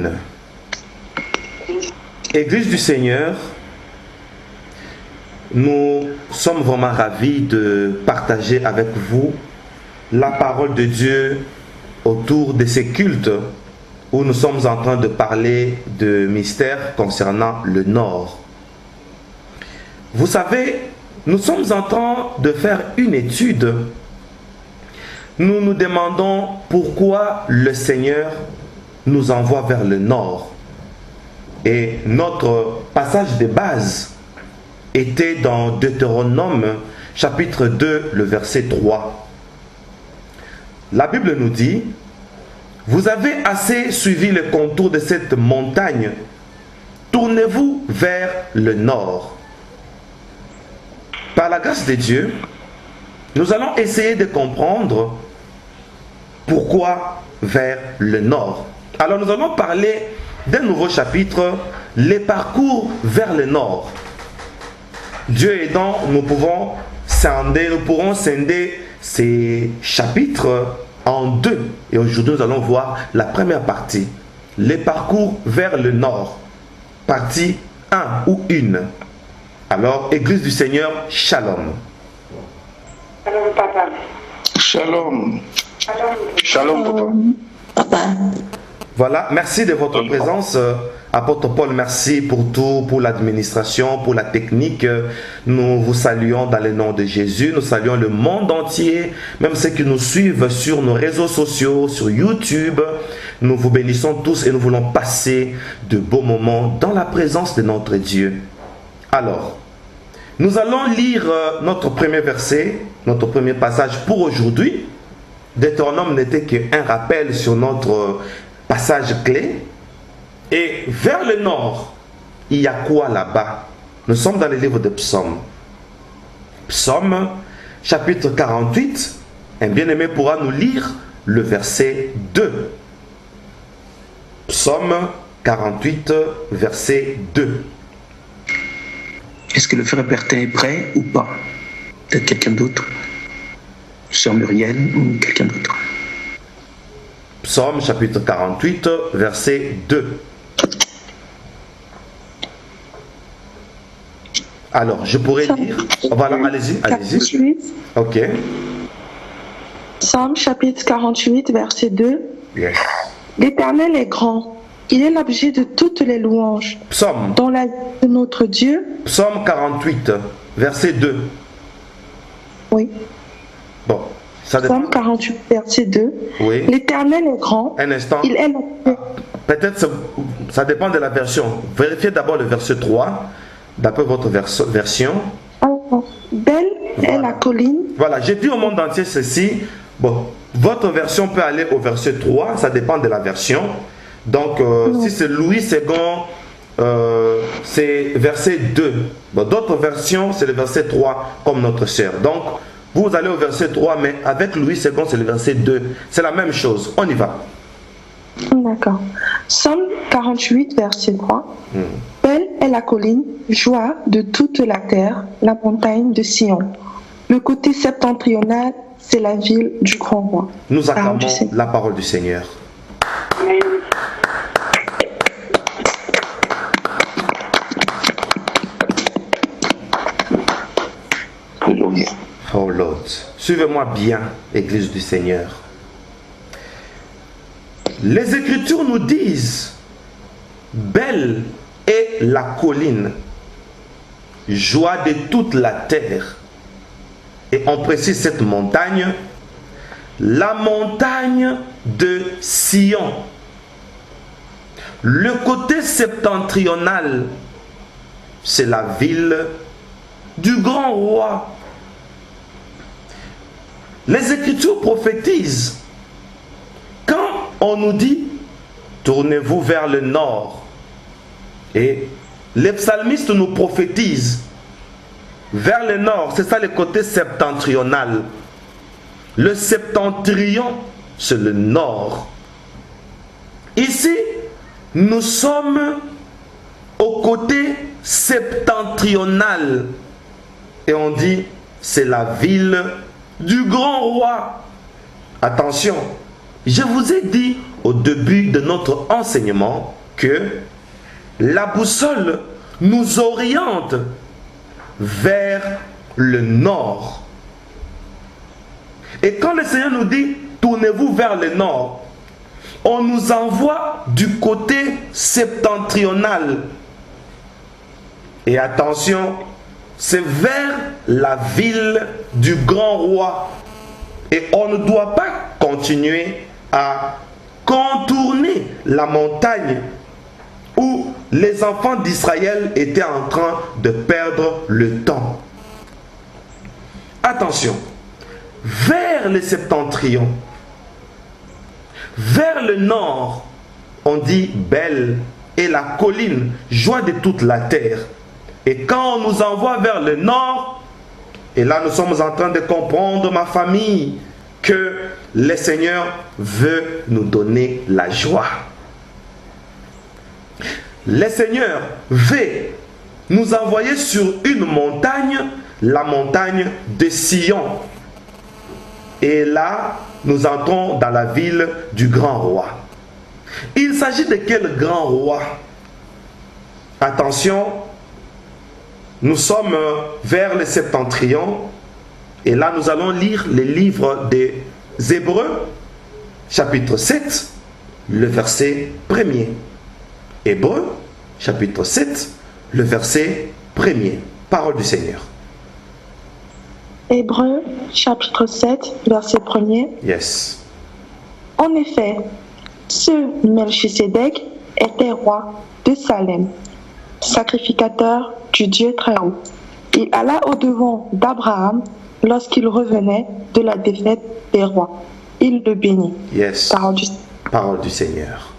Amen. Église du Seigneur, nous sommes vraiment ravis de partager avec vous la parole de Dieu autour de ces cultes où nous sommes en train de parler de mystères concernant le Nord. Vous savez, nous sommes en train de faire une étude. Nous nous demandons pourquoi le Seigneur nous envoie vers le Nord. Et notre passage de base était dans Deutéronome chapitre 2, le verset 3. La Bible nous dit: vous avez assez suivi le contour de cette montagne, tournez-vous vers le nord. Par la grâce de Dieu, nous allons essayer de comprendre pourquoi vers le nord. Alors nous allons parler d'un nouveau chapitre, les parcours vers le nord. Dieu aidant, nous pourrons scinder ces chapitres en deux. Et aujourd'hui, nous allons voir la première partie, les parcours vers le nord, partie 1 ou 1. Alors, Église du Seigneur, Shalom. Shalom, papa. Shalom. Shalom, papa. Voilà, merci de votre présence, apôtre Paul, merci pour tout, pour l'administration, pour la technique. Nous vous saluons dans le nom de Jésus, nous saluons le monde entier, même ceux qui nous suivent sur nos réseaux sociaux, sur YouTube. Nous vous bénissons tous et nous voulons passer de beaux moments dans la présence de notre Dieu. Alors, nous allons lire notre premier verset, notre premier passage pour aujourd'hui. Deutéronome n'était qu'un rappel sur notre passage clé. Et vers le nord, il y a quoi là-bas? Nous sommes dans le livre de Psaume. Psaume, chapitre 48. Un bien-aimé pourra nous lire le verset 2. Psaume 48, verset 2. Est-ce que le frère Bertin est prêt ou pas? Peut-être quelqu'un d'autre? Sœur Muriel ou quelqu'un d'autre? Psaume chapitre 48, verset 2. Alors, je pourrais lire. Voilà, allez-y, allez-y. Ok. Psaume chapitre 48, verset 2. Yes. L'Éternel est grand. Il est l'objet de toutes les louanges. Psaume. Dans la vie de notre Dieu. Psaume 48, verset 2. Oui. Bon. Psaume 48, verset 2. Oui. L'Éternel est grand. Un instant. Il est Peut-être ça dépend de la version. Vérifiez d'abord le verset 3, d'après votre version. Belle est la colline. Voilà, j'ai dit au monde entier ceci. Bon, votre version peut aller au verset 3, ça dépend de la version. Donc, si c'est Louis II, c'est verset 2. Bon, d'autres versions, c'est le verset 3, comme notre sœur. Donc, vous allez au verset 3, mais avec Louis II, c'est le verset 2. C'est la même chose. On y va. D'accord. Psaume 48, verset 3. Belle est la colline, joie de toute la terre, la montagne de Sion. Le côté septentrional, c'est la ville du grand roi. Nous acclamons la parole du Seigneur. Amen. Oh Lord, suivez-moi bien, Église du Seigneur. Les Écritures nous disent: belle est la colline, joie de toute la terre. Et on précise cette montagne, la montagne de Sion. Le côté septentrional, c'est la ville du grand roi. Les Écritures prophétisent. Quand on nous dit tournez-vous vers le nord, et les psalmistes nous prophétisent vers le nord, c'est ça le côté septentrional. Le septentrion, c'est le nord. Ici, nous sommes au côté septentrional et on dit c'est la ville du grand roi. Attention, Je vous ai dit au début de notre enseignement que la boussole nous oriente vers le nord. Et quand le Seigneur nous dit « Tournez-vous vers le nord », on nous envoie du côté septentrional. Et attention, c'est vers la ville du grand roi. Et on ne doit pas continuer à contourner la montagne où les enfants d'Israël étaient en train de perdre le temps. Attention, vers le septentrion, vers le nord, on dit belle et la colline, joie de toute la terre. Et quand on nous envoie vers le nord, et là nous sommes en train de comprendre, ma famille, que le Seigneur veut nous donner la joie. Le Seigneur veut nous envoyer sur une montagne, la montagne de Sion. Et là, nous entrons dans la ville du grand roi. Il s'agit de quel grand roi? Attention, nous sommes vers le septentrion. Et là, nous allons lire les livres des Hébreux, chapitre 7, le verset 1er. Hébreux, chapitre 7, le verset 1er. Parole du Seigneur. Hébreux, chapitre 7, verset 1er. Yes. En effet, ce Melchisédek était roi de Salem, sacrificateur du Dieu très haut. Il alla au-devant d'Abraham lorsqu'il revenait de la défaite des rois. Il le bénit. Yes. Parole du Seigneur.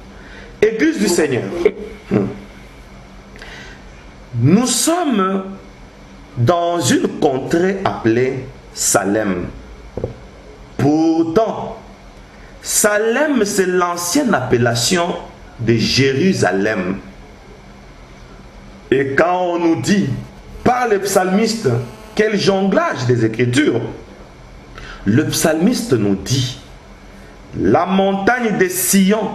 Église du Seigneur. Nous sommes dans une contrée appelée Salem. Pourtant, Salem, c'est l'ancienne appellation de Jérusalem. Et quand on nous dit par le psalmiste, quel jonglage des Écritures, le psalmiste nous dit, la montagne de Sion,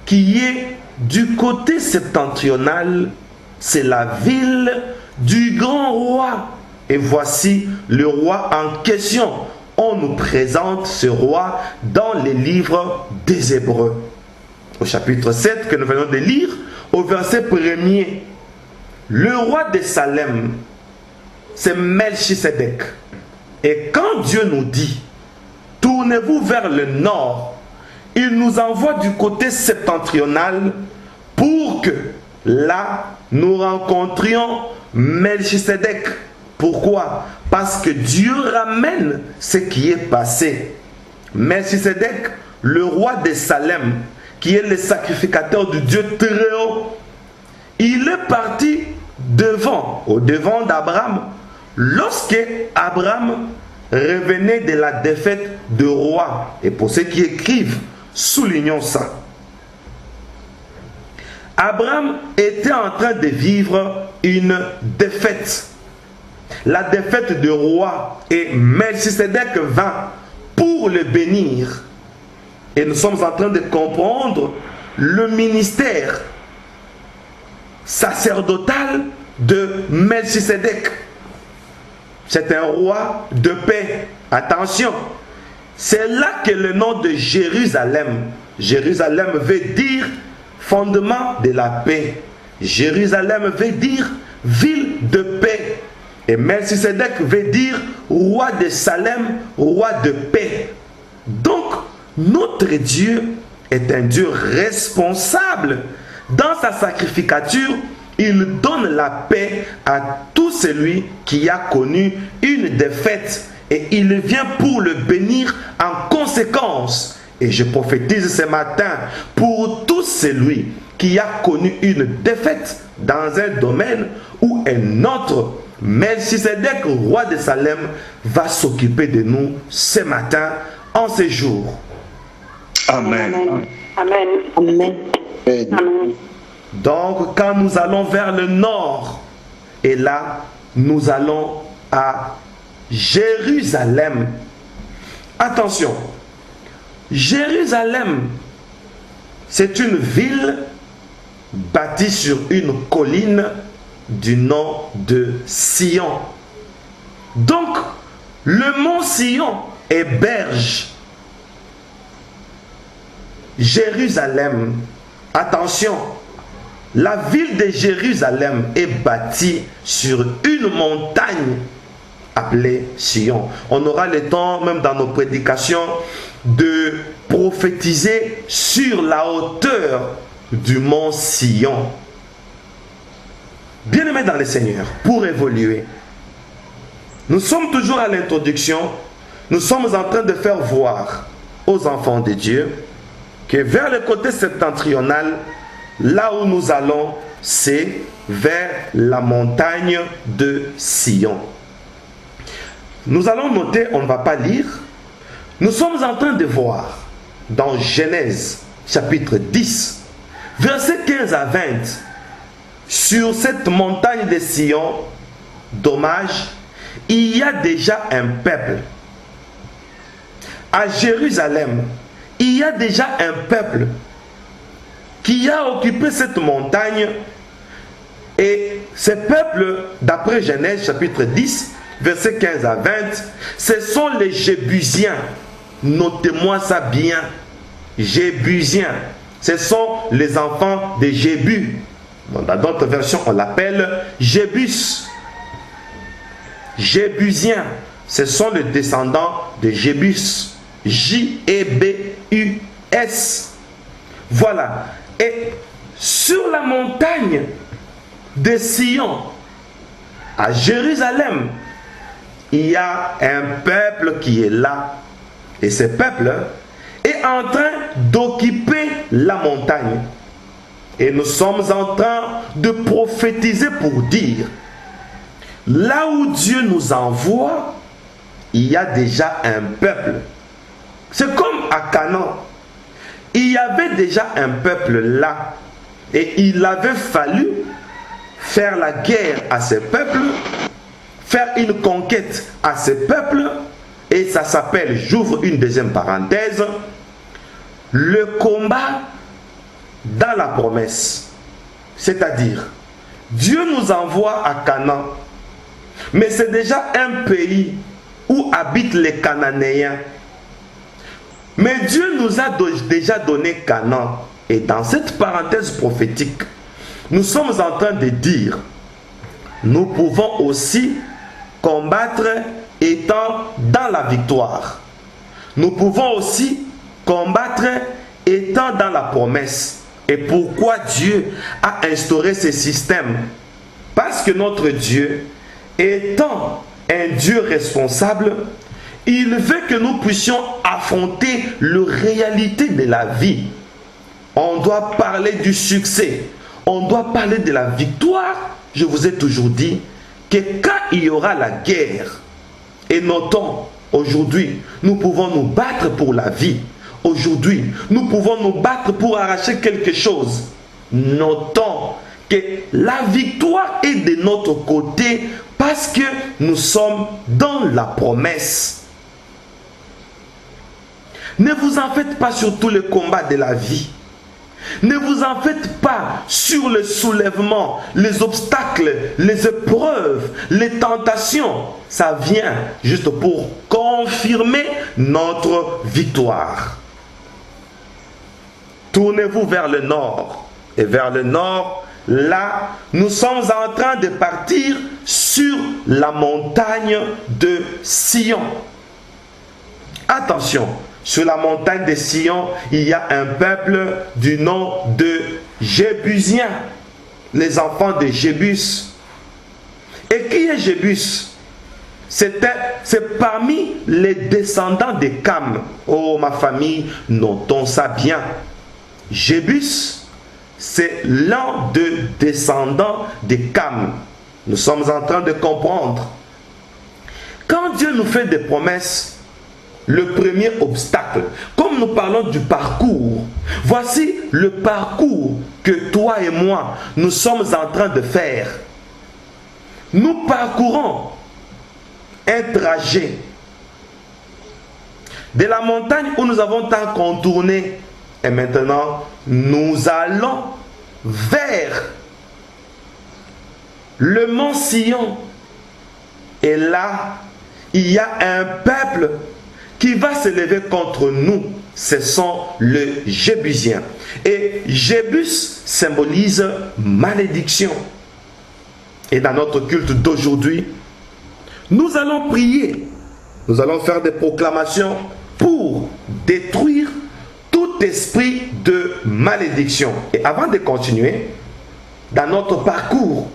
qui est du côté septentrional, c'est la ville du grand roi. Et voici le roi en question. On nous présente ce roi dans les livres des Hébreux. Au chapitre 7 que nous venons de lire, au verset 1er, le roi de Salem, c'est Melchisédek. Et quand Dieu nous dit, tournez-vous vers le nord, il nous envoie du côté septentrional pour que là, nous rencontrions Melchisédek. Pourquoi? Parce que Dieu ramène ce qui est passé. Melchisédek, le roi de Salem, qui est le sacrificateur du Dieu très haut, il est parti au devant d'Abraham, lorsque Abraham revenait de la défaite de roi. Et pour ceux qui écrivent, soulignons ça. Abraham était en train de vivre une défaite. La défaite de roi, et Melchisédek vint pour le bénir. Et nous sommes en train de comprendre le ministère sacerdotal de Melchisédek. C'est un roi de paix. Attention, c'est là que le nom de Jérusalem, Jérusalem veut dire fondement de la paix. Jérusalem veut dire ville de paix. Et Melchisédek veut dire roi de Salem, roi de paix. Donc, notre Dieu est un Dieu responsable. Dans sa sacrificature, il donne la paix à tout celui qui a connu une défaite. Et il vient pour le bénir en conséquence. Et je prophétise ce matin pour tout celui qui a connu une défaite dans un domaine ou un autre. Melchisédek, roi de Salem, va s'occuper de nous ce matin, en ce jour. Amen. Amen. Amen. Amen. Donc, quand nous allons vers le nord, et là, nous allons à Jérusalem. Attention, Jérusalem, c'est une ville bâtie sur une colline du nom de Sion. Donc, le mont Sion héberge Jérusalem. Attention, la ville de Jérusalem est bâtie sur une montagne appelée Sion. On aura le temps, même dans nos prédications, de prophétiser sur la hauteur du mont Sion. Bien-aimés dans le Seigneur, pour évoluer, nous sommes toujours à l'introduction, nous sommes en train de faire voir aux enfants de Dieu que vers le côté septentrional, là où nous allons, c'est vers la montagne de Sion. Nous allons noter, on ne va pas lire, nous sommes en train de voir dans Genèse chapitre 10, versets 15 à 20, sur cette montagne de Sion, dommage, il y a déjà un peuple. À Jérusalem, il y a déjà un peuple qui a occupé cette montagne. Et ce peuple, d'après Genèse chapitre 10, versets 15 à 20, ce sont les Jébusiens. Notez-moi ça bien. Jébusiens. Ce sont les enfants de Jébu. Dans d'autres versions, on l'appelle Jébus. Jébusiens. Ce sont les descendants de Jébus. J-E-B-U-S. Voilà. Et sur la montagne de Sion, à Jérusalem, il y a un peuple qui est là. Et ce peuple est en train d'occuper la montagne. Et nous sommes en train de prophétiser pour dire, là où Dieu nous envoie, il y a déjà un peuple. C'est comme à Canaan. Il y avait déjà un peuple là. Et il avait fallu faire la guerre à ce peuple, faire une conquête à ce peuple. Et ça s'appelle, j'ouvre une deuxième parenthèse, le combat dans la promesse. C'est-à-dire, Dieu nous envoie à Canaan. Mais c'est déjà un pays où habitent les Cananéens. Mais Dieu nous a déjà donné Canaan. Et dans cette parenthèse prophétique, nous sommes en train de dire, nous pouvons aussi combattre étant dans la victoire. Nous pouvons aussi combattre étant dans la promesse. Et pourquoi Dieu a instauré ce système? Parce que notre Dieu, étant un Dieu responsable, il veut que nous puissions affronter la réalité de la vie. On doit parler du succès. On doit parler de la victoire. Je vous ai toujours dit que quand il y aura la guerre, et notons, aujourd'hui, nous pouvons nous battre pour la vie. Aujourd'hui, nous pouvons nous battre pour arracher quelque chose. Notons que la victoire est de notre côté parce que nous sommes dans la promesse. Ne vous en faites pas sur tous les combats de la vie. Ne vous en faites pas sur le soulèvement, les obstacles, les épreuves, les tentations. Ça vient juste pour confirmer notre victoire. Tournez-vous vers le nord. Et vers le nord, là, nous sommes en train de partir sur la montagne de Sion. Attention. Sur la montagne de Sion, il y a un peuple du nom de Jébusiens, les enfants de Jébus. Et qui est Jébus? C'est parmi les descendants de Cam. Oh ma famille, notons ça bien. Jébus, c'est l'un des descendants de Cam. Nous sommes en train de comprendre. Quand Dieu nous fait des promesses, le premier obstacle, comme nous parlons du parcours, voici le parcours que toi et moi, nous sommes en train de faire. Nous parcourons un trajet. de la montagne où nous avons tant contourné. Et maintenant, nous allons vers le mont Sion. Et là, il y a un peuple qui va se lever contre nous. Ce sont les Jébusiens. Et Jébus symbolise malédiction. Et dans notre culte d'aujourd'hui, nous allons prier. Nous allons faire des proclamations pour détruire tout esprit de malédiction. Et avant de continuer, dans notre parcours,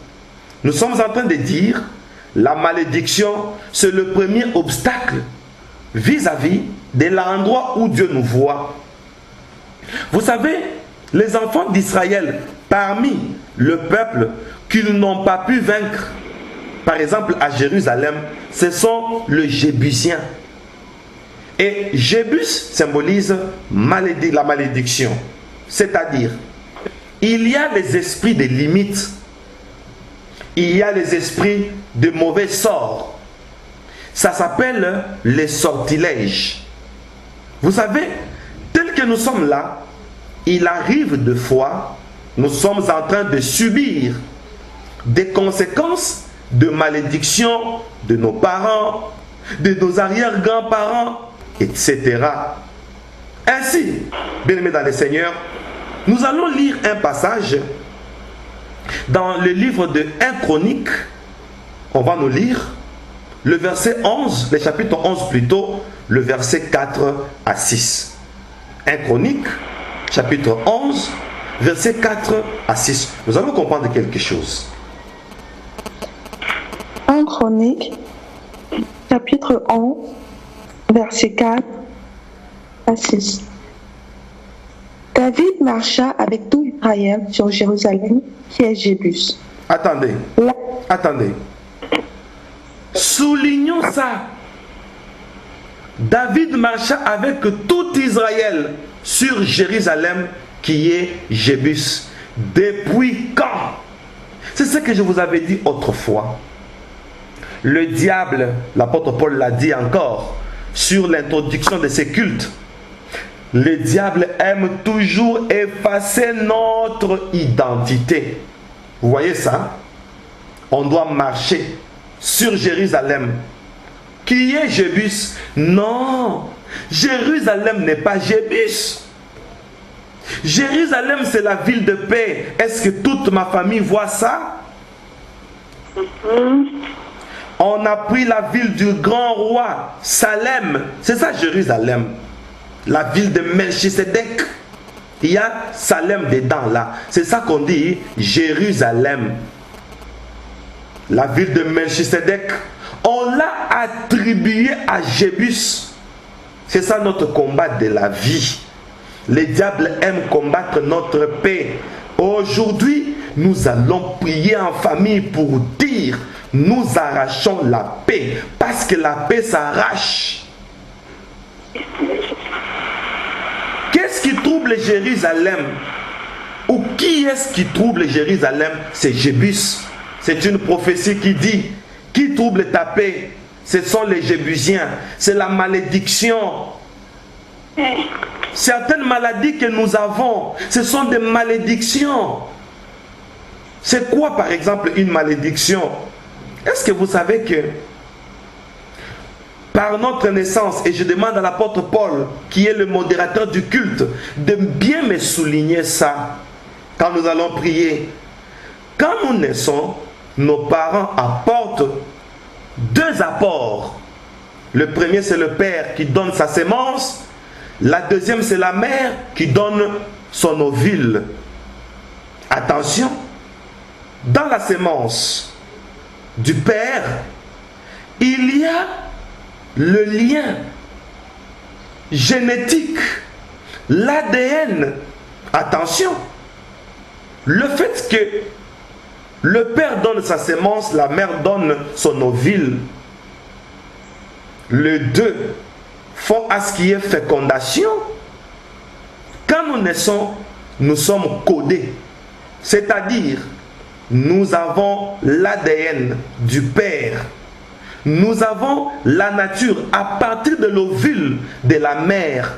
nous sommes en train de dire la malédiction, c'est le premier obstacle vis-à-vis de l'endroit où Dieu nous voit. Vous savez, les enfants d'Israël, parmi le peuple qu'ils n'ont pas pu vaincre, par exemple à Jérusalem, ce sont les Jébusiens. Et Jébus symbolise la malédiction. C'est-à-dire, il y a les esprits de limites, il y a les esprits de mauvais sorts. Ça s'appelle les sortilèges. Vous savez, tel que nous sommes là, il arrive de fois, nous sommes en train de subir des conséquences de malédiction de nos parents, de nos arrière-grands-parents, etc. Ainsi, bien-aimés dans le Seigneur, nous allons lire un passage dans le livre de 1 Chronique. On va nous lire le verset 11, le chapitre 11 plutôt, le verset 4 à 6. 1 Chronique, chapitre 11, verset 4 à 6. Nous allons comprendre quelque chose. 1 Chronique, chapitre 11, verset 4 à 6. David marcha avec tout Israël sur Jérusalem, qui est Jébus. Attendez, attendez. Soulignons ça. David marcha avec tout Israël sur Jérusalem, qui est Jébus. Depuis quand? C'est ce que je vous avais dit autrefois. Le diable, l'apôtre Paul l'a dit encore, sur l'introduction de ces cultes. Le diable aime toujours effacer notre identité. Vous voyez ça? On doit marcher sur Jérusalem. Qui est Jébus? Non, Jérusalem n'est pas Jébus. Jérusalem, c'est la ville de paix. Est-ce que toute ma famille voit ça? On a pris la ville du grand roi, Salem. C'est ça Jérusalem. La ville de Melchisedec. Il y a Salem dedans là. C'est ça qu'on dit Jérusalem. La ville de Melchisedec. On l'a attribué à Jébus. C'est ça notre combat de la vie. Le diable aime combattre notre paix. Aujourd'hui, nous allons prier en famille pour dire nous arrachons la paix. Parce que la paix s'arrache. Qu'est-ce qui trouble Jérusalem? Ou qui est-ce qui trouble Jérusalem? C'est Jébus. C'est une prophétie qui dit qui trouble ta paix? Ce sont les Jébusiens. C'est la malédiction. Certaines maladies que nous avons, ce sont des malédictions. C'est quoi par exemple une malédiction? Est-ce que vous savez que par notre naissance, et je demande à l'apôtre Paul, qui est le modérateur du culte, de bien me souligner ça quand nous allons prier. Quand nous naissons, nos parents apportent deux apports. Le premier, c'est le père qui donne sa sémence. La deuxième, c'est la mère qui donne son ovule. Attention, dans la sémence du père, il y a le lien génétique, l'ADN. Attention, le fait que le père donne sa sémence, la mère donne son ovule, les deux font à ce qui est fécondation. Quand nous naissons, nous sommes codés, c'est-à-dire nous avons l'ADN du père. Nous avons la nature à partir de l'ovule de la mère.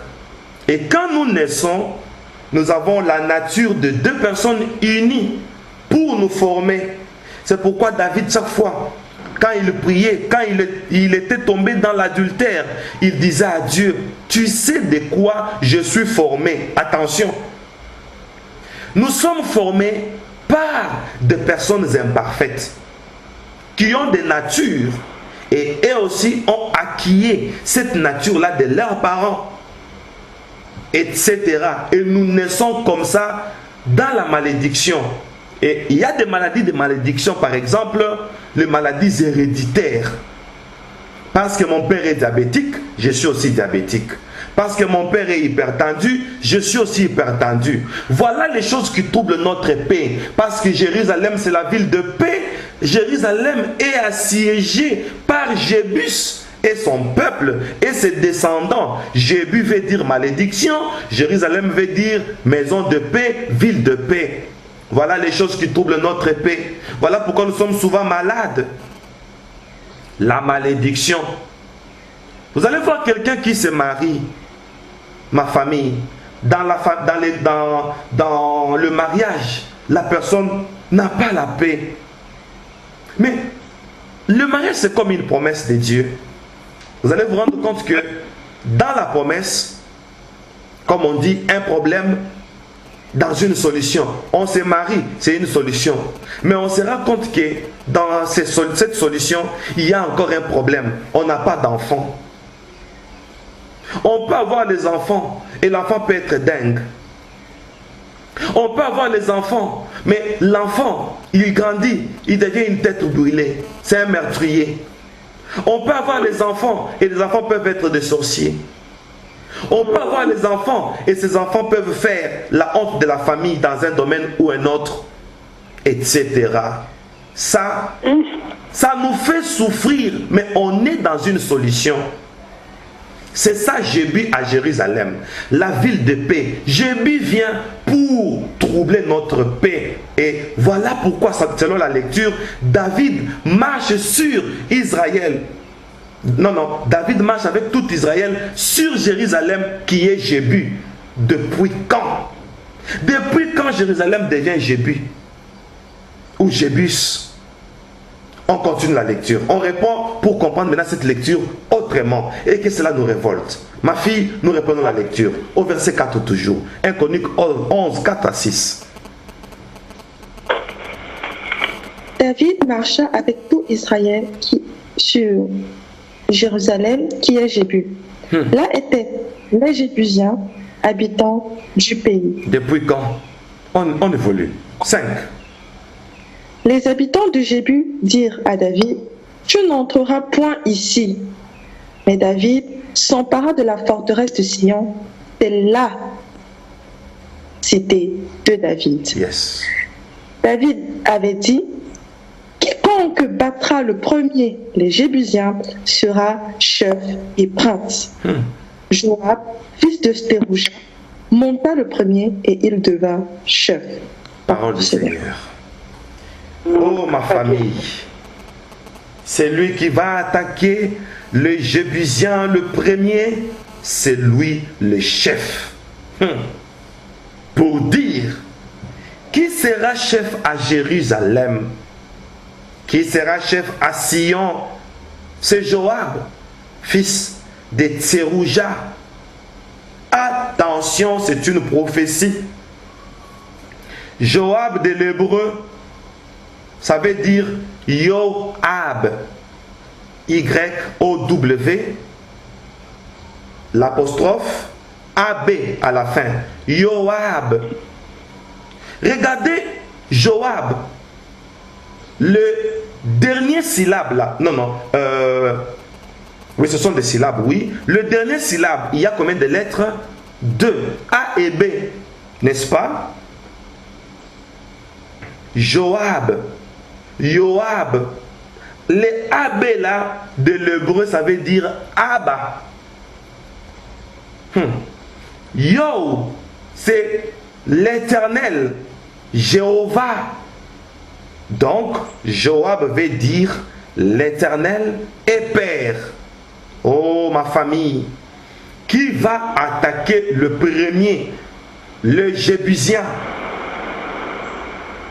Et quand nous naissons, nous avons la nature de deux personnes unies pour nous former. C'est pourquoi David, chaque fois, quand il priait, quand il était tombé dans l'adultère, il disait à Dieu, tu sais de quoi je suis formé. Attention, nous sommes formés par des personnes imparfaites qui ont des natures et eux aussi ont acquis cette nature-là de leurs parents, etc. Et nous naissons comme ça dans la malédiction. Et il y a des maladies de malédiction, par exemple, les maladies héréditaires. Parce que mon père est diabétique, je suis aussi diabétique. Parce que mon père est hypertendu, je suis aussi hypertendu. Voilà les choses qui troublent notre paix. Parce que Jérusalem, c'est la ville de paix. Jérusalem est assiégée par Jébus et son peuple et ses descendants. Jébus veut dire malédiction, Jérusalem veut dire maison de paix, ville de paix. Voilà les choses qui troublent notre paix. Voilà pourquoi nous sommes souvent malades. La malédiction. Vous allez voir quelqu'un qui se marie, ma famille, dans le mariage, la personne n'a pas la paix. Mais le mariage, c'est comme une promesse de Dieu. Vous allez vous rendre compte que dans la promesse, comme on dit, un problème dans une solution. On se marie, c'est une solution. Mais on se rend compte que dans cette solution, il y a encore un problème. On n'a pas d'enfant. On peut avoir des enfants et l'enfant peut être dingue. On peut avoir les enfants, mais l'enfant, il grandit, il devient une tête brûlée. C'est un meurtrier. On peut avoir les enfants et les enfants peuvent être des sorciers. On peut avoir les enfants et ces enfants peuvent faire la honte de la famille dans un domaine ou un autre, etc. Ça nous fait souffrir, mais on est dans une solution. C'est ça Jébus à Jérusalem, la ville de paix. Jébus vient pour troubler notre paix. Et voilà pourquoi, selon la lecture, David marche sur Israël. Non, David marche avec tout Israël sur Jérusalem qui est Jébus. Depuis quand? Depuis quand Jérusalem devient Jébus? Ou Jébus? On continue la lecture. On répond pour comprendre maintenant cette lecture autrement et que cela nous révolte. Ma fille, nous reprenons la lecture au verset 4 toujours. 1 Chronique 11, 4 à 6. David marcha avec tout Israël sur Jérusalem qui est Jébus. Là étaient les Jébusiens, habitants du pays. Depuis quand? On évolue. 5. Les habitants de Jébus dirent à David, « Tu n'entreras point ici. » Mais David s'empara de la forteresse de Sion. C'est la cité de David. Yes. David avait dit, « Quiconque battra le premier les Jébusiens sera chef et prince. » Joab, fils de Stérouja, monta le premier et il devint chef. Parole du Seigneur. Oh ma famille, c'est lui qui va attaquer le Jébusien le premier, c'est lui le chef. Pour dire, qui sera chef à Jérusalem? Qui sera chef à Sion? C'est Joab, fils de Tserouja. Attention, c'est une prophétie. Joab de l'hébreu, ça veut dire Yoab, Y-O-W, l'apostrophe, A-B à la fin, Yoab. Regardez Joab, le dernier syllabe là, oui ce sont des syllabes, oui, le dernier syllabe, il y a combien de lettres? 2, A et B, n'est-ce pas? Joab, Yoab. Les AB là de l'hébreu, ça veut dire Abba. Yo, c'est l'éternel, Jéhovah. Donc, Joab veut dire l'Éternel est Père. Oh ma famille, qui va attaquer le premier, le Jébusien?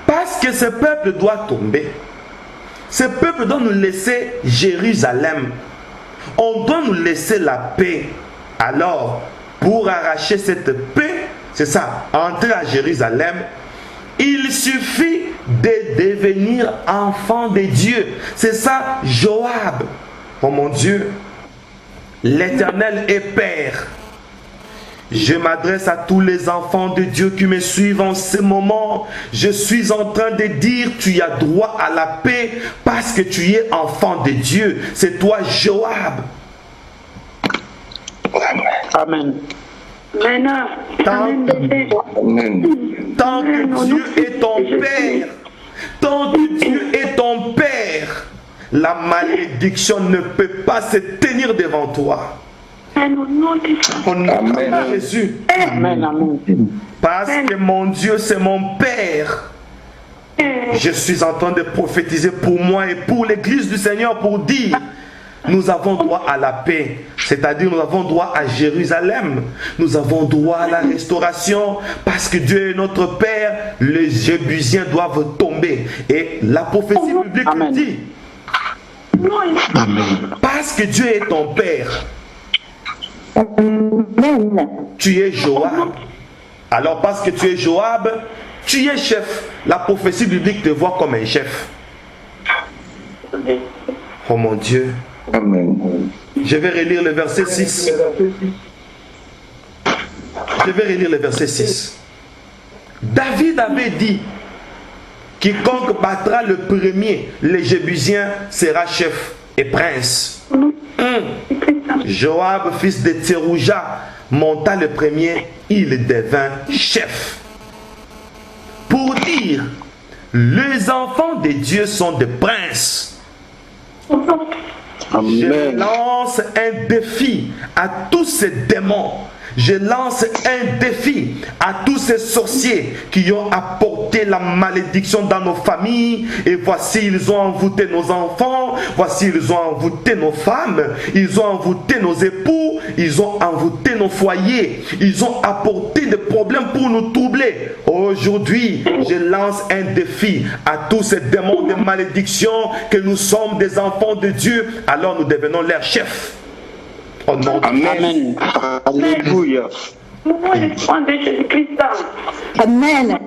Parce que ce peuple doit tomber. Ce peuple doit nous laisser Jérusalem. On doit nous laisser la paix. Alors, pour arracher cette paix, c'est ça, entrer à Jérusalem, il suffit de devenir enfant de Dieu. C'est ça, Joab. Oh mon Dieu, l'Éternel est Père. Je m'adresse à tous les enfants de Dieu qui me suivent en ce moment. Je suis en train de dire, tu as droit à la paix parce que tu es enfant de Dieu. C'est toi, Joab. Amen. Maintenant, Tant que Dieu est ton Père, tant que Dieu est ton Père, la malédiction ne peut pas se tenir devant toi. Au nom de Jésus. Amen. Amen. Parce que mon Dieu, c'est mon Père. Je suis en train de prophétiser pour moi et pour l'église du Seigneur pour dire, nous avons droit à la paix. C'est-à-dire, nous avons droit à Jérusalem. Nous avons droit à la restauration. Parce que Dieu est notre Père, les Jébusiens doivent tomber. Et la prophétie biblique Amen. dit, Amen. parce que Dieu est ton Père, Amen. tu es Joab. Alors parce que tu es Joab, tu es chef. La prophétie biblique te voit comme un chef. Oh mon Dieu. Amen. Je vais relire le verset 6. Je vais relire le verset 6. David avait dit, quiconque battra le premier, les Jébusiens, sera chef et prince. Joab, fils de Tserouja, monta le premier, il devint chef. Pour dire, les enfants de Dieu sont des princes. Je lance un défi à tous ces démons. Je lance un défi à tous ces sorciers qui ont apporté la malédiction dans nos familles. Et voici, ils ont envoûté nos enfants. Voici, ils ont envoûté nos femmes. Ils ont envoûté nos époux. Ils ont envoûté nos foyers. Ils ont apporté des problèmes pour nous troubler. Aujourd'hui, je lance un défi à tous ces démons de malédiction, que nous sommes des enfants de Dieu. Alors nous devenons leurs chefs. Au nom de Amen. Alléluia. Amen.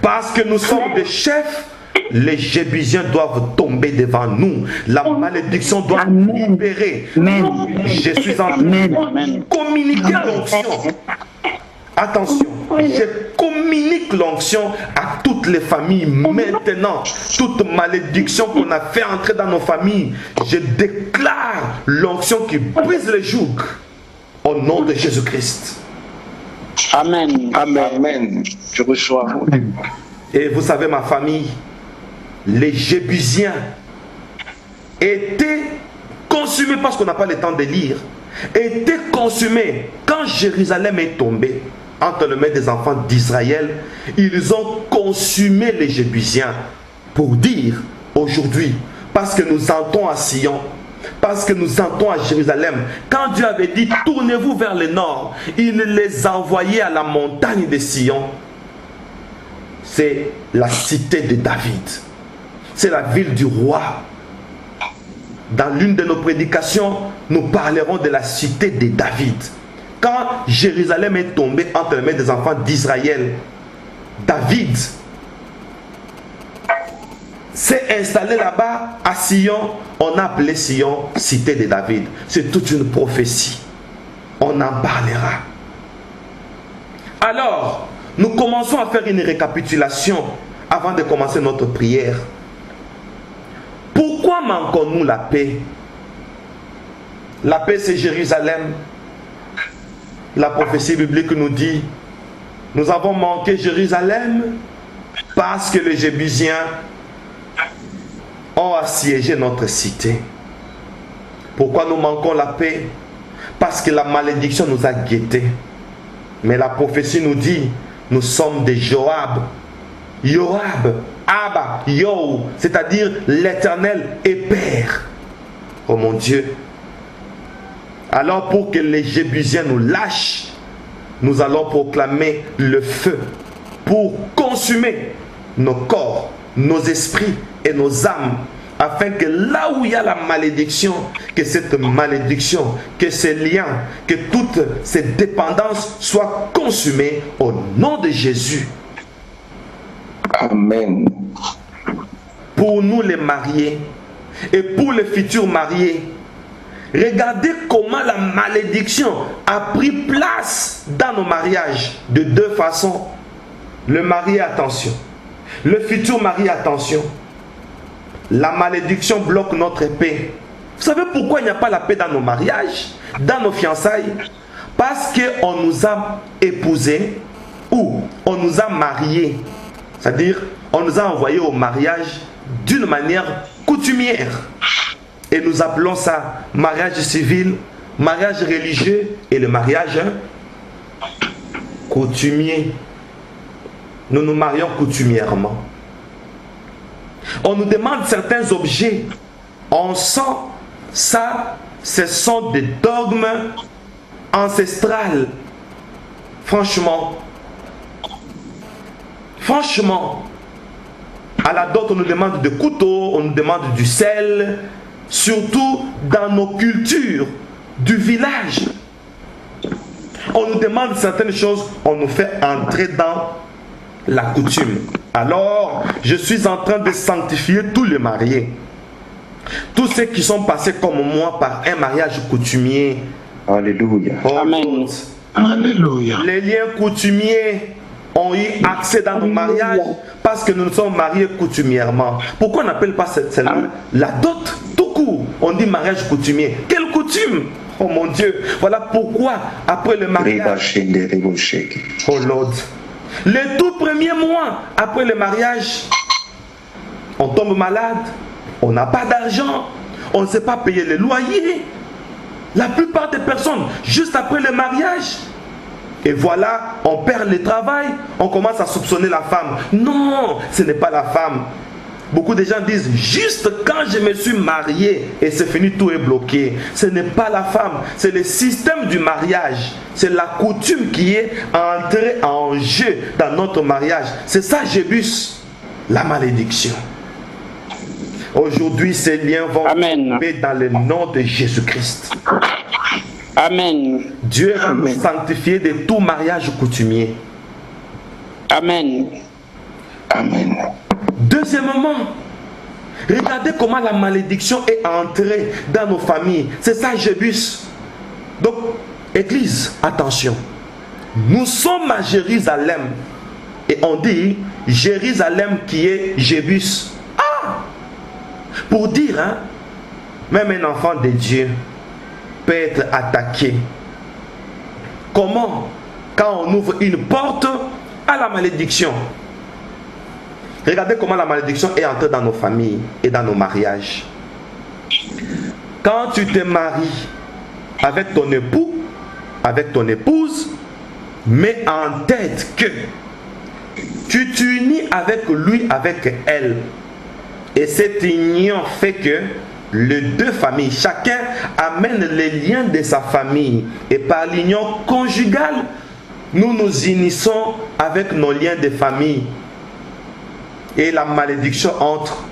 Parce que nous sommes des chefs, les Jébusiens doivent tomber devant nous. La malédiction doit nous libérer. Je suis en train de communiquer l'onction. Attention, je communique l'onction à toutes les familles maintenant. Toute malédiction qu'on a fait entrer dans nos familles, je déclare l'onction qui brise les jougs au nom de Jésus-Christ. Amen. Amen. Je reçois. Et vous savez, ma famille, les Jébusiens étaient consumés, parce qu'on n'a pas le temps de lire, étaient consumés quand Jérusalem est tombée entre les mains des enfants d'Israël. Ils ont consumé les Jébusiens pour dire aujourd'hui, parce que nous entrons à Sion, parce que nous entrons à Jérusalem. Quand Dieu avait dit tournez-vous vers le nord, il les envoyait à la montagne de Sion. C'est la cité de David, c'est la ville du roi. Dans l'une de nos prédications, nous parlerons de la cité de David. Quand Jérusalem est tombée entre les mains des enfants d'Israël, David s'est installé là-bas à Sion. On a appelé Sion cité de David. C'est toute une prophétie. On en parlera. Alors, nous commençons à faire une récapitulation avant de commencer notre prière. Pourquoi manquons-nous la paix? La paix, c'est Jérusalem. La prophétie biblique nous dit, nous avons manqué Jérusalem parce que les Jébusiens ont assiégé notre cité. Pourquoi nous manquons la paix? Parce que la malédiction nous a guettés. Mais la prophétie nous dit, nous sommes des Joab. Joab Abba, Yo, c'est-à-dire l'Éternel est Père. Oh mon Dieu. Alors pour que les Jébusiens nous lâchent, nous allons proclamer le feu pour consumer nos corps, nos esprits et nos âmes, afin que là où il y a la malédiction, que cette malédiction, que ces liens, que toutes ces dépendances soient consumées au nom de Jésus. Amen. Pour nous les mariés et pour les futurs mariés, regardez comment la malédiction a pris place dans nos mariages de deux façons. Le marié, attention. Le futur mari, attention. La malédiction bloque notre paix. Vous savez pourquoi il n'y a pas la paix dans nos mariages, dans nos fiançailles? Parce qu'on nous a épousés ou on nous a mariés. C'est-à-dire, on nous a envoyés au mariage d'une manière coutumière. Et nous appelons ça mariage civil, mariage religieux et le mariage coutumier. Nous nous marions coutumièrement. On nous demande certains objets. On sent ça, ce sont des dogmes ancestrales. Franchement, à la dot, on nous demande des couteaux, on nous demande du sel, surtout dans nos cultures du village. On nous demande certaines choses, on nous fait entrer dans la coutume. Alors, je suis en train de sanctifier tous les mariés. Tous ceux qui sont passés comme moi par un mariage coutumier. Alléluia. Oh, Amen. Alléluia. les liens coutumiers ont eu accès dans nos mariages parce que nous nous sommes mariés coutumièrement. Pourquoi on n'appelle pas seulement la dot tout court? On dit mariage coutumier. Quelle coutume? Oh mon Dieu. Voilà pourquoi après le mariage, oh Lord, les tout premiers mois après le mariage, on tombe malade, on n'a pas d'argent, on ne sait pas payer les loyers. La plupart des personnes, juste après le mariage, et voilà, on perd le travail, on commence à soupçonner la femme. Non, ce n'est pas la femme. Beaucoup de gens disent, juste quand je me suis marié et c'est fini, tout est bloqué. Ce n'est pas la femme, c'est le système du mariage. C'est la coutume qui est entrée en jeu dans notre mariage. C'est ça, Jébus, la malédiction. Aujourd'hui, ces liens vont tomber dans le nom de Jésus-Christ. Amen. Dieu va nous sanctifier de tout mariage coutumier. Amen. Amen. Deuxièmement, regardez comment la malédiction est entrée dans nos familles. C'est ça, Jébus. Donc, Église, attention. Nous sommes à Jérusalem. Et on dit Jérusalem qui est Jébus. Ah! Pour dire, hein, même un enfant de Dieu peut être attaqué. Comment? Quand on ouvre une porte à la malédiction. Regardez comment la malédiction est entrée dans nos familles et dans nos mariages. Quand tu te maries avec ton époux, avec ton épouse, mets en tête que tu t'unis avec lui, avec elle. Et cette union fait que les deux familles, chacun amène les liens de sa famille. Et par l'union conjugale, nous nous unissons avec nos liens de famille. Et la malédiction entre.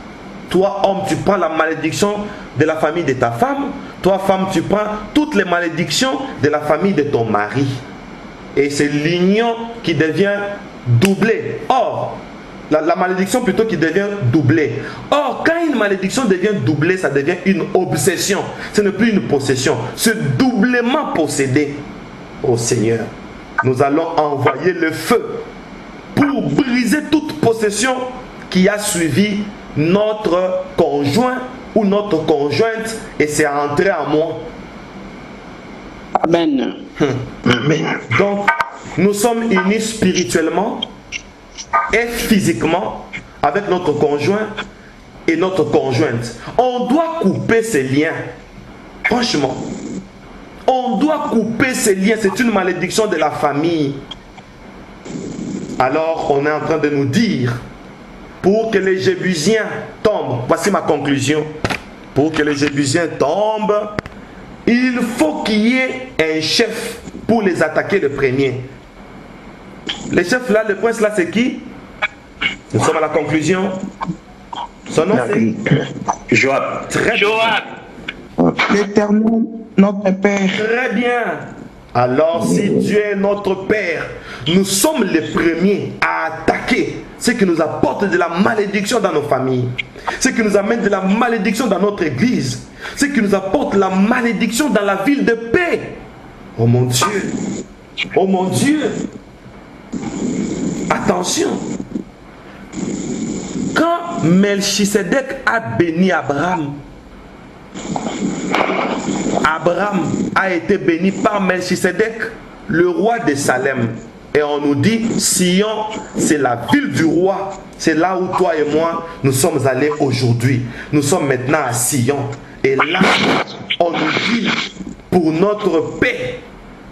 Toi, homme, tu prends la malédiction de la famille de ta femme. Toi, femme, tu prends toutes les malédictions de la famille de ton mari. Et c'est l'union qui devient doublée. Or, la malédiction plutôt qui devient doublée. Or, quand une malédiction devient doublée, ça devient une obsession. Ce n'est plus une possession. C'est doublement possédé. Ô Seigneur, nous allons envoyer le feu pour briser toute possession qui a suivi notre conjoint ou notre conjointe et c'est entré en moi. Amen. Amen. Donc, nous sommes unis spirituellement et physiquement avec notre conjoint et notre conjointe. On doit couper ces liens. Franchement, on doit couper ces liens. C'est une malédiction de la famille. Alors, on est en train de nous dire, pour que les Jébusiens tombent. Voici ma conclusion. Pour que les Jébusiens tombent, il faut qu'il y ait un chef pour les attaquer le premier. Le chef là, le prince là, c'est qui? Nous sommes à la conclusion. Son nom c'est Joab. Très bien. L'Éternel, notre Père. Très bien. Alors, si Dieu est notre Père, nous sommes les premiers à attaquer ce qui nous apporte de la malédiction dans nos familles, ce qui nous amène de la malédiction dans notre église, ce qui nous apporte la malédiction dans la ville de paix. Oh mon Dieu! Oh mon Dieu! Attention! Quand Melchisedec a béni Abraham, Abraham a été béni par Melchisedec, le roi de Salem. Et on nous dit, Sion, c'est la ville du roi. C'est là où toi et moi, nous sommes allés aujourd'hui. Nous sommes maintenant à Sion. Et là, on nous dit, pour notre paix,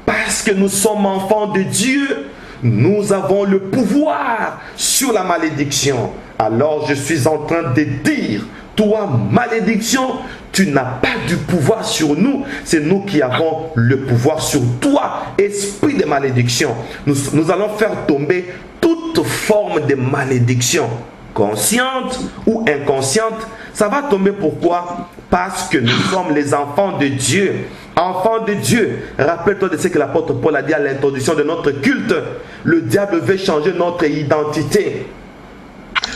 parce que nous sommes enfants de Dieu, nous avons le pouvoir sur la malédiction. Alors je suis en train de dire, toi, malédiction, tu n'as pas du pouvoir sur nous. C'est nous qui avons le pouvoir sur toi, esprit de malédiction. Nous allons faire tomber toute forme de malédiction, consciente ou inconsciente. Ça va tomber pourquoi? Parce que nous sommes les enfants de Dieu. Enfants de Dieu. Rappelle-toi de ce que l'apôtre Paul a dit à l'introduction de notre culte. Le diable veut changer notre identité.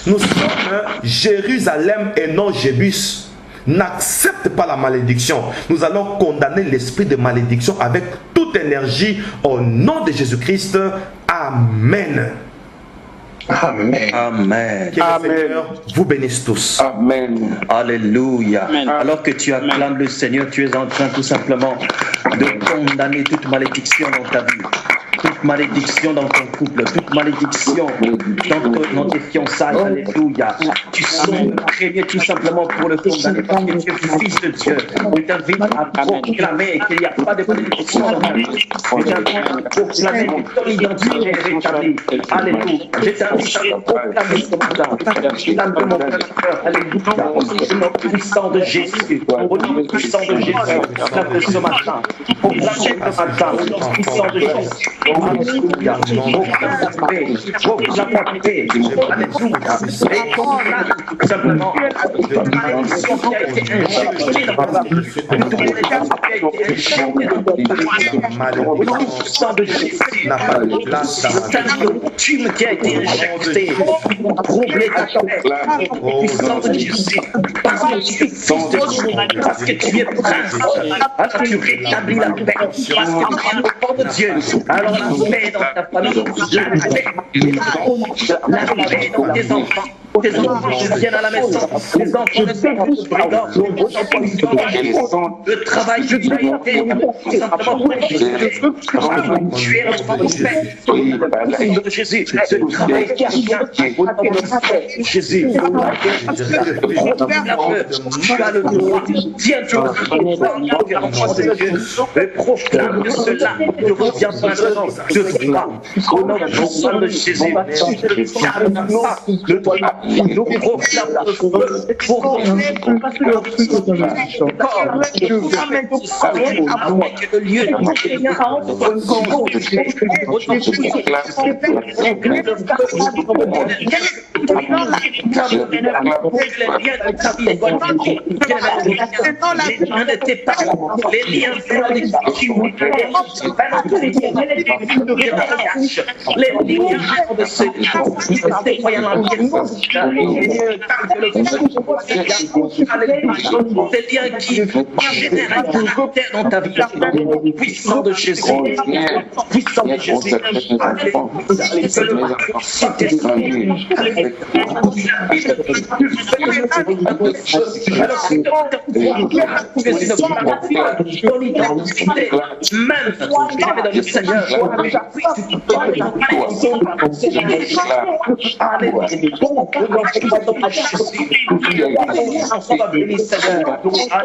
Nous sommes Jérusalem et non Jébus. N'accepte pas la malédiction. Nous allons condamner l'esprit de malédiction avec toute énergie au nom de Jésus-Christ. Amen. Amen. Amen. Que le Seigneur vous bénisse tous. Amen. Alléluia. Amen. Alors que tu acclames le Seigneur, tu es en train tout simplement de condamner toute malédiction dans ta vie. Toute malédiction dans ton couple, toute malédiction dans tes fiançailles, alléluia. Tu sonnes le premier tout simplement pour le condamner parce que tu es fils de Dieu. Tu t'invites à proclamer qu'il n'y a pas de malédiction dans ta vie. Tu t'invites à proclamer que ton identité est rétablie. Alléluia. Je t'invite à proclamer ce matin. Je t'invite mon cœur, alléluia. Au nom puissant de Jésus. Au nom puissant de Jésus. Proclame ce matin. Proclame ce matin. Au nom puissant de Jésus. Alléluia. Simplement, toute malédiction qui a été injectée dans ta vie, toute malédiction qui a été injectée dans ton cœur, au nom puissant de Jésus, le tume qui a été injecté pour troubler ta tête, au nom puissant de Jésus, parce que tu es fils de Dieu, parce que tu es prince, parce que tu rétablis la paix, parce que tu es enfant de Dieu. Alors la paix dans ta famille, la paix dans tes enfants. Tes enfants viennent à la maison, les enfants ne sont pas tous brigand, le travail du Dieu tout simplement pour tu es l'enfant de paix, de Jésus, le travail qui vient au nom de Jésus, tu as le droit, tiens-toi en que l'enfant de Dieu, et proclame que cela ne revient pas de toi, au nom de Jésus, le droit. Nous proclamons le feu pour que le lieu c'est liens qui génèrent un caractère dans ta vie. Puissant de Jésus. Puissant de Jésus. Même dans le Seigneur.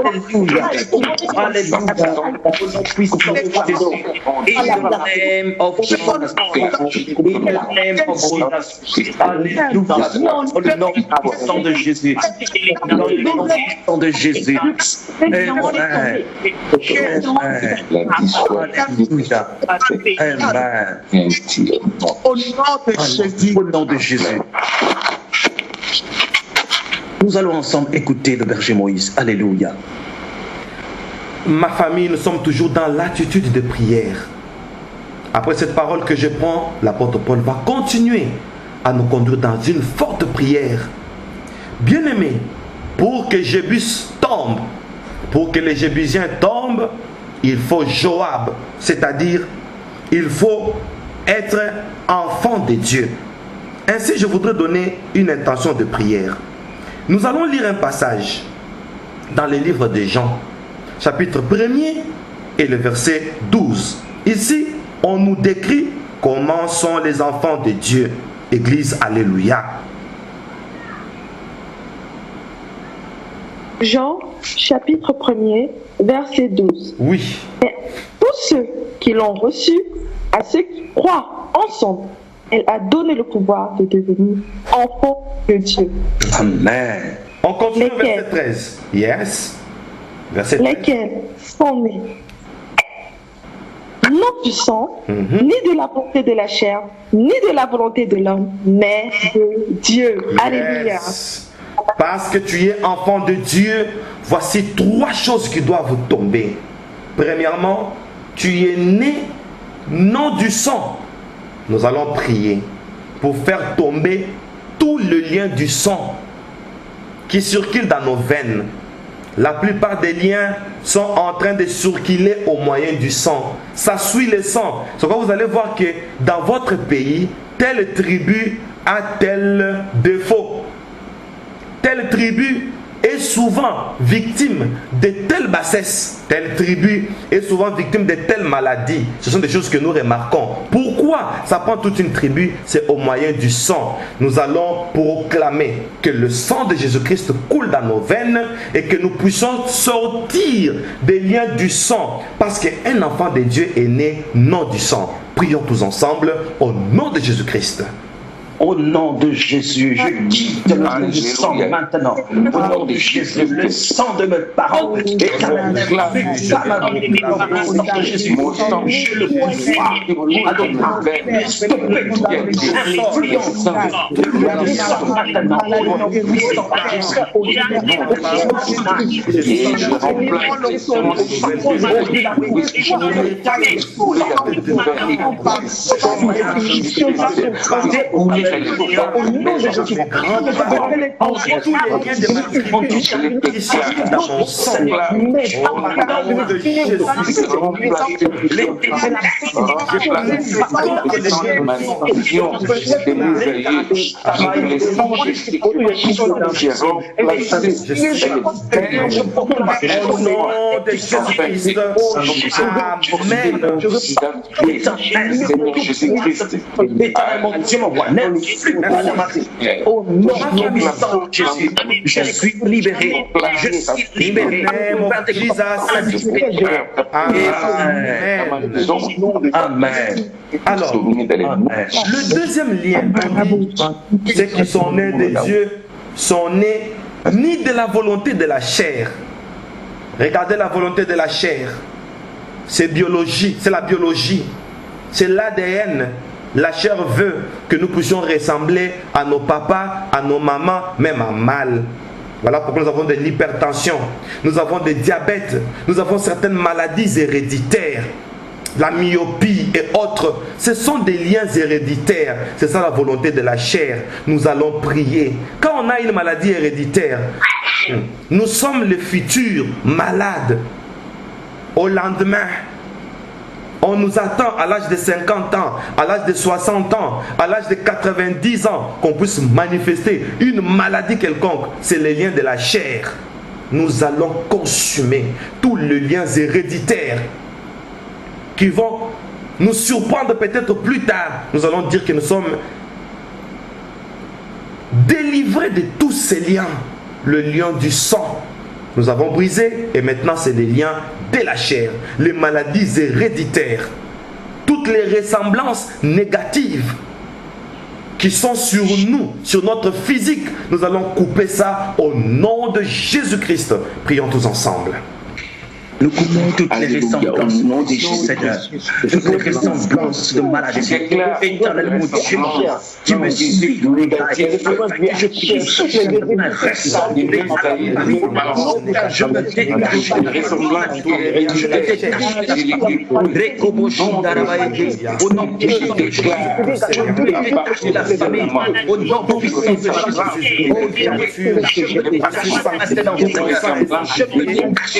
Alléluia. Alléluia. In the name of Jesus. In the name of Jesus. Alléluia. Dans le nom puissant de Jésus. Dans le nom puissant de Jésus. Amen. Amen. Amen. Au nom de Jésus. Nous allons ensemble écouter le berger Moïse. Alléluia. Ma famille, nous sommes toujours dans l'attitude de prière. Après cette parole que je prends, l'apôtre Paul va continuer à nous conduire dans une forte prière. Bien-aimés, pour que Jébus tombe, pour que les Jébusiens tombent, il faut Joab, c'est-à-dire il faut être enfant de Dieu. Ainsi, je voudrais donner une intention de prière. Nous allons lire un passage dans le livre de Jean, chapitre 1er et le verset 12. Ici, on nous décrit comment sont les enfants de Dieu. Église, alléluia. Jean, chapitre 1er, verset 12. Oui. Et tous ceux qui l'ont reçu, à ceux qui croient en son nom, elle a donné le pouvoir de devenir enfants de Dieu. Amen. On continue au verset 13. Yes. Verset 13. Lesquels sont nés non du sang, ni de la volonté de la chair, ni de la volonté de l'homme, mais de Dieu. Alléluia. Yes. Parce que tu es enfant de Dieu, voici 3 choses qui doivent tomber. Premièrement, tu es né non du sang. Nous allons prier pour faire tomber tout le lien du sang qui circule dans nos veines. La plupart des liens sont en train de circuler au moyen du sang. Ça suit le sang. C'est pourquoi vous allez voir que dans votre pays, telle tribu a tel défaut. Telle tribu est souvent victime de telle bassesse. Telle tribu est souvent victime de telle maladie. Ce sont des choses que nous remarquons. Pourquoi ça prend toute une tribu? C'est au moyen du sang. Nous allons proclamer que le sang de Jésus-Christ coule dans nos veines et que nous puissions sortir des liens du sang. Parce qu'un enfant de Dieu est né non du sang. Prions tous ensemble au nom de Jésus-Christ. Au nom de Jésus, je quitte le sang maintenant. Au nom de Jésus, le sang de mes parents est à la au nom de Jésus, je le pouvoir adopter, stopper toute influence de sang maintenant. Au nom de Jésus, au nom de Jésus, je suis libéré. Je suis libéré. Amen. Alors, le deuxième lien, ceux qui sont nés de Dieu sont nés ni de la volonté de la chair. Regardez la volonté de la chair. C'est biologie, c'est la biologie. C'est l'ADN. La chair veut que nous puissions ressembler à nos papas, à nos mamans, même à mal. Voilà pourquoi nous avons de l'hypertension, nous avons des diabètes, nous avons certaines maladies héréditaires, la myopie et autres. Ce sont des liens héréditaires. C'est ça la volonté de la chair. Nous allons prier. Quand on a une maladie héréditaire, nous sommes les futurs malades. Au lendemain, on nous attend à l'âge de 50 ans, à l'âge de 60 ans, à l'âge de 90 ans, qu'on puisse manifester une maladie quelconque. C'est les liens de la chair. Nous allons consumer tous les liens héréditaires qui vont nous surprendre peut-être plus tard. Nous allons dire que nous sommes délivrés de tous ces liens. Le lien du sang, nous avons brisé, et maintenant c'est les liens de la chair, les maladies héréditaires, toutes les ressemblances négatives qui sont sur nous, sur notre physique, nous allons couper ça au nom de Jésus-Christ. Prions tous ensemble. Nous coupons toutes les ressemblances, Seigneur, toutes les ressemblances de maladie. Éternel mon Dieu, qui me suit, je prie, je me dégage, je te dégage, au nom de Jésus, je me dégage de la famille, au nom puissant de Jésus, oh Dieu, je me dégage maintenant, je me dégage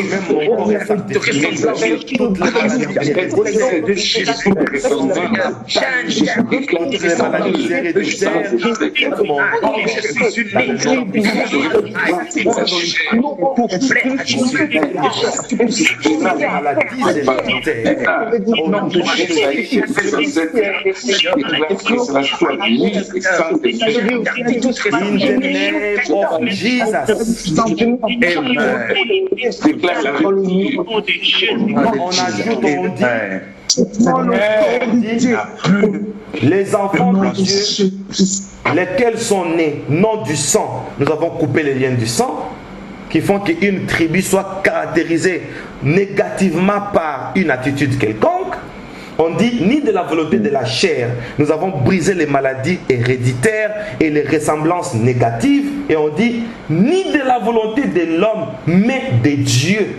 de ressemblance toute la maladie au nom de Jésus. Change de ressemblance. Je suis unique pour plaire à Jésus. Au nom de Jésus. On ajoute, on dit, les enfants de Dieu, lesquels sont nés, non du sang, nous avons coupé les liens du sang, qui font qu'une tribu soit caractérisée négativement par une attitude quelconque. On dit ni de la volonté de la chair. Nous avons brisé les maladies héréditaires et les ressemblances négatives. Et on dit ni de la volonté de l'homme, mais de Dieu.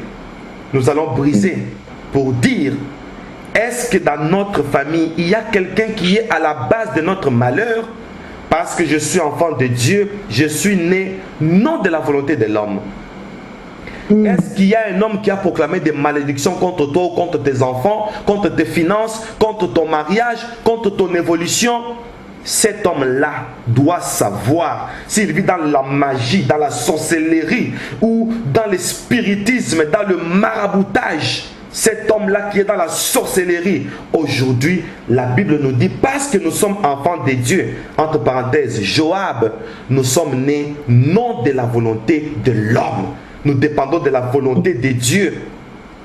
Nous allons briser pour dire, est-ce que dans notre famille, il y a quelqu'un qui est à la base de notre malheur? Parce que je suis enfant de Dieu, je suis né non de la volonté de l'homme. Est-ce qu'il y a un homme qui a proclamé des malédictions contre toi, contre tes enfants, contre tes finances, contre ton mariage, contre ton évolution? Cet homme-là doit savoir s'il vit dans la magie, dans la sorcellerie ou dans le spiritisme, dans le maraboutage. Cet homme-là qui est dans la sorcellerie, aujourd'hui, la Bible nous dit, parce que nous sommes enfants de Dieu, entre parenthèses, Joab, nous sommes nés non de la volonté de l'homme. Nous dépendons de la volonté de Dieu.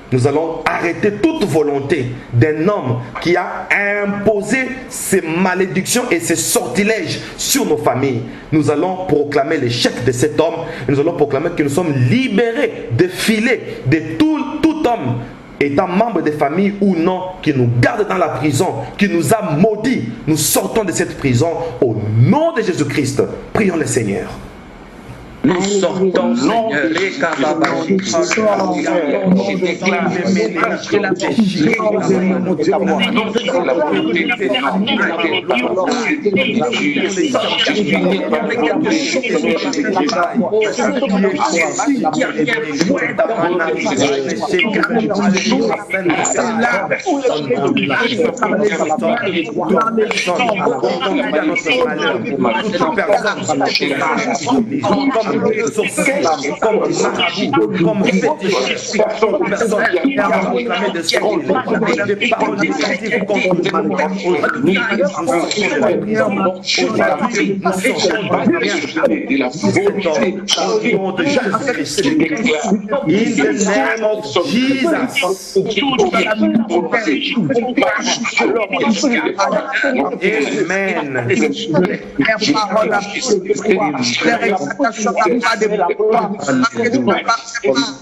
Nous allons arrêter toute volonté d'un homme qui a imposé ses malédictions et ses sortilèges sur nos familles. Nous allons proclamer l'échec de cet homme. Et nous allons proclamer que nous sommes libérés de filets de tout homme, étant membre des familles ou non, qui nous garde dans la prison, qui nous a maudits. Nous sortons de cette prison au nom de Jésus-Christ. Prions le Seigneur. Nous sortons, Seigneur, comme marabout, comme fétichiste, comme personne qui a proclamé des sortes, des paroles négatives contre nous. Aujourd'hui, nous sortons de la prison. Aujourd'hui, nous sortons de rien. Au nom de Jésus-Christ. In the name of Jesus.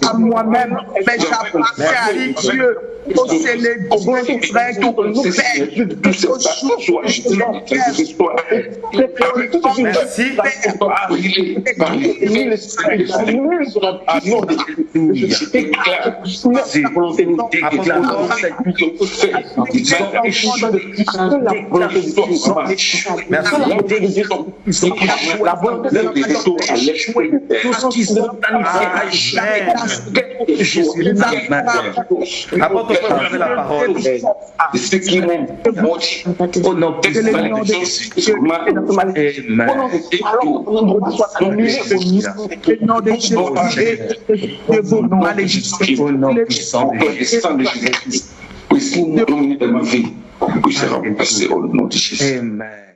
À moi-même, mais j'appartiens à Dieu. C'est le Dieu frère qui nous fait la volonté de tout ce qui sont planifiés jamais Jésus. Apôtre, vous la parole. Au nom de Jésus. Au nom puissant de Jésus. Puisse nous dominer dans ma vie. Puisse remplacer au nom de Jésus. Amen.